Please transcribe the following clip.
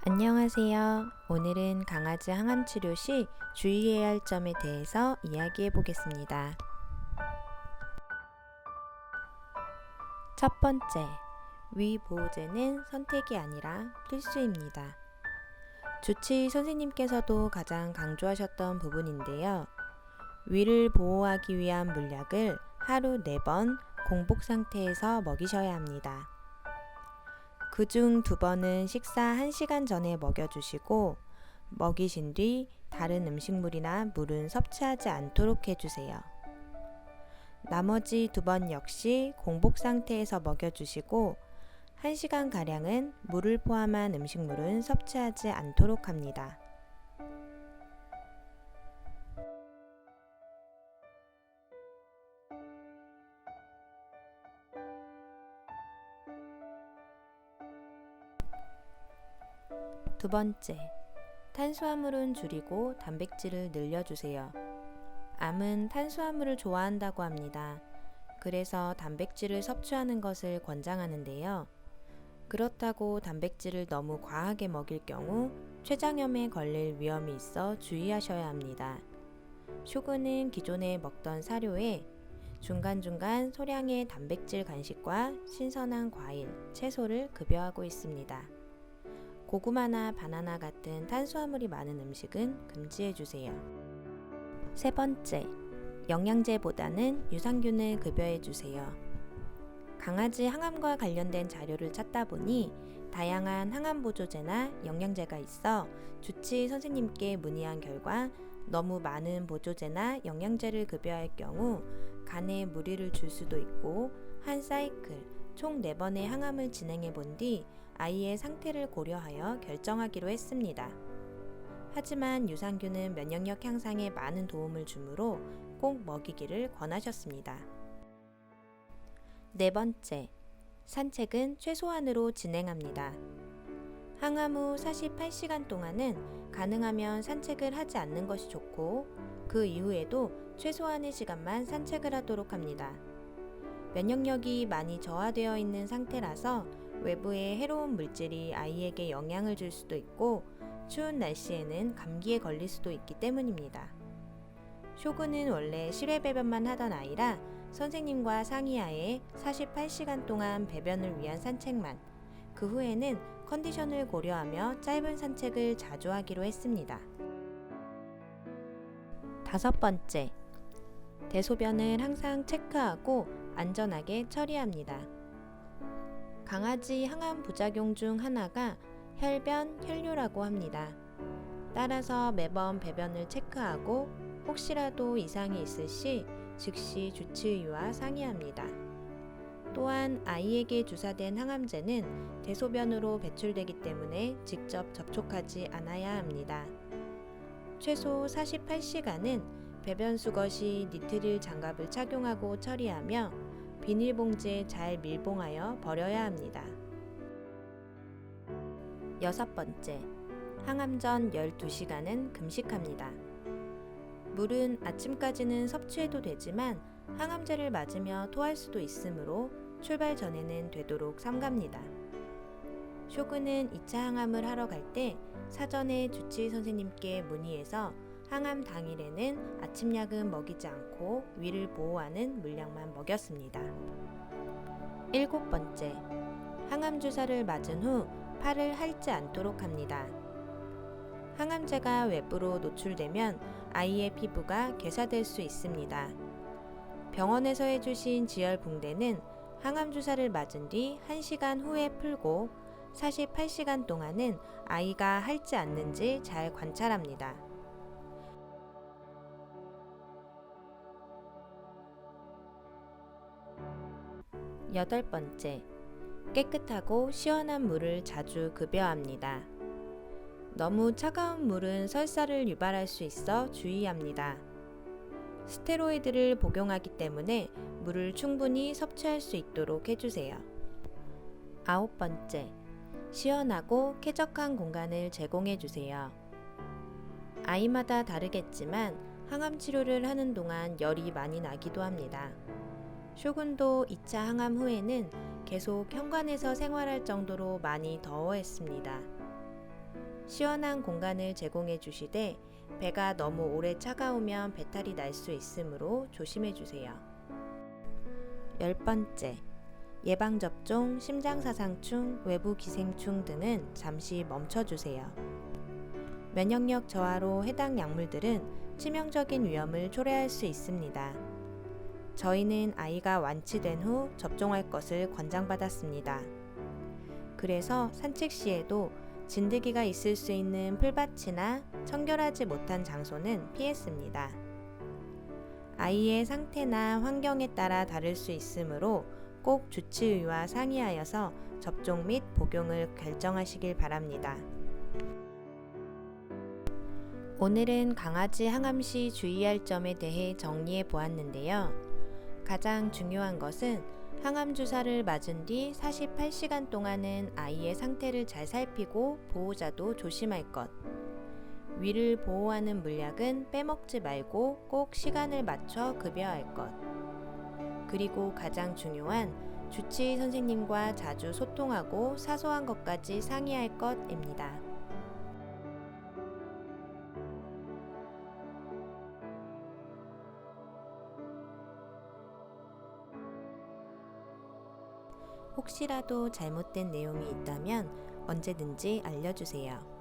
안녕하세요. 오늘은 강아지 항암 치료 시 주의해야 할 점에 대해서 이야기해 보겠습니다. 첫 번째, 위 보호제는 선택이 아니라 필수입니다. 주치 선생님께서도 가장 강조하셨던 부분인데요. 위를 보호하기 위한 물약을 하루 4번 공복 상태에서 먹이셔야 합니다. 그중 2번은 식사 1시간 전에 먹여주시고 먹이신 뒤 다른 음식물이나 물은 섭취하지 않도록 해주세요. 나머지 2번 역시 공복 상태에서 먹여주시고 1시간가량은 물을 포함한 음식물은 섭취하지 않도록 합니다. 두 번째, 탄수화물은 줄이고 단백질을 늘려주세요. 암은 탄수화물을 좋아한다고 합니다. 그래서 단백질을 섭취하는 것을 권장하는데요. 그렇다고 단백질을 너무 과하게 먹일 경우 췌장염에 걸릴 위험이 있어 주의하셔야 합니다. 쇼군은 기존에 먹던 사료에 중간중간 소량의 단백질 간식과 신선한 과일, 채소를 급여하고 있습니다. 고구마나 바나나 같은 탄수화물이 많은 음식은 금지해주세요. 세 번째, 영양제보다는 유산균을 급여해주세요. 강아지 항암과 관련된 자료를 찾다 보니 다양한 항암 보조제나 영양제가 있어 주치 선생님께 문의한 결과 너무 많은 보조제나 영양제를 급여할 경우 간에 무리를 줄 수도 있고 한 사이클 총 4번의 항암을 진행해 본 뒤 아이의 상태를 고려하여 결정하기로 했습니다. 하지만 유산균은 면역력 향상에 많은 도움을 주므로 꼭 먹이기를 권하셨습니다. 네 번째, 산책은 최소한으로 진행합니다. 항암 후 48시간 동안은 가능하면 산책을 하지 않는 것이 좋고 그 이후에도 최소한의 시간만 산책을 하도록 합니다. 면역력이 많이 저하되어 있는 상태라서 외부의 해로운 물질이 아이에게 영향을 줄 수도 있고 추운 날씨에는 감기에 걸릴 수도 있기 때문입니다. 쇼군은 원래 실외 배변만 하던 아이라 선생님과 상의하에 48시간 동안 배변을 위한 산책만, 그 후에는 컨디션을 고려하며 짧은 산책을 자주 하기로 했습니다. 다섯 번째, 대소변을 항상 체크하고 안전하게 처리합니다. 강아지 항암 부작용 중 하나가 혈변, 혈뇨라고 합니다. 따라서 매번 배변을 체크하고 혹시라도 이상이 있을 시 즉시 주치의와 상의합니다. 또한 아이에게 주사된 항암제는 대소변으로 배출되기 때문에 직접 접촉하지 않아야 합니다. 최소 48시간은 배변 수거 시 니트릴 장갑을 착용하고 처리하며 비닐봉지에 잘 밀봉하여 버려야 합니다. 여섯 번째, 항암 전 12시간은 금식합니다. 물은 아침까지는 섭취해도 되지만 항암제를 맞으며 토할 수도 있으므로 출발 전에는 되도록 삼갑니다. 쇼군은 2차 항암을 하러 갈 때 사전에 주치 선생님께 문의해서 항암 당일에는 아침약은 먹이지 않고 위를 보호하는 물약만 먹였습니다. 일곱 번째, 항암 주사를 맞은 후 팔을 핥지 않도록 합니다. 항암제가 외부로 노출되면 아이의 피부가 괴사될 수 있습니다. 병원에서 해주신 지혈 붕대는 항암 주사를 맞은 뒤 1시간 후에 풀고 48시간 동안은 아이가 핥지 않는지 잘 관찰합니다. 여덟 번째, 깨끗하고 시원한 물을 자주 급여합니다. 너무 차가운 물은 설사를 유발할 수 있어 주의합니다. 스테로이드를 복용하기 때문에 물을 충분히 섭취할 수 있도록 해주세요. 아홉 번째, 시원하고 쾌적한 공간을 제공해주세요. 아이마다 다르겠지만 항암 치료를 하는 동안 열이 많이 나기도 합니다. 쇼군도 2차 항암 후에는 계속 현관에서 생활할 정도로 많이 더워했습니다. 시원한 공간을 제공해 주시되 배가 너무 오래 차가우면 배탈이 날 수 있으므로 조심해 주세요. 10번째, 예방접종, 심장사상충, 외부기생충 등은 잠시 멈춰주세요. 면역력 저하로 해당 약물들은 치명적인 위험을 초래할 수 있습니다. 저희는 아이가 완치된 후 접종할 것을 권장받았습니다. 그래서 산책 시에도 진드기가 있을 수 있는 풀밭이나 청결하지 못한 장소는 피했습니다. 아이의 상태나 환경에 따라 다를 수 있으므로 꼭 주치의와 상의하여서 접종 및 복용을 결정하시길 바랍니다. 오늘은 강아지 항암 시 주의할 점에 대해 정리해 보았는데요. 가장 중요한 것은 항암 주사를 맞은 뒤 48시간 동안은 아이의 상태를 잘 살피고 보호자도 조심할 것. 위를 보호하는 물약은 빼먹지 말고 꼭 시간을 맞춰 급여할 것. 그리고 가장 중요한 주치의 선생님과 자주 소통하고 사소한 것까지 상의할 것입니다. 혹시라도 잘못된 내용이 있다면 언제든지 알려주세요.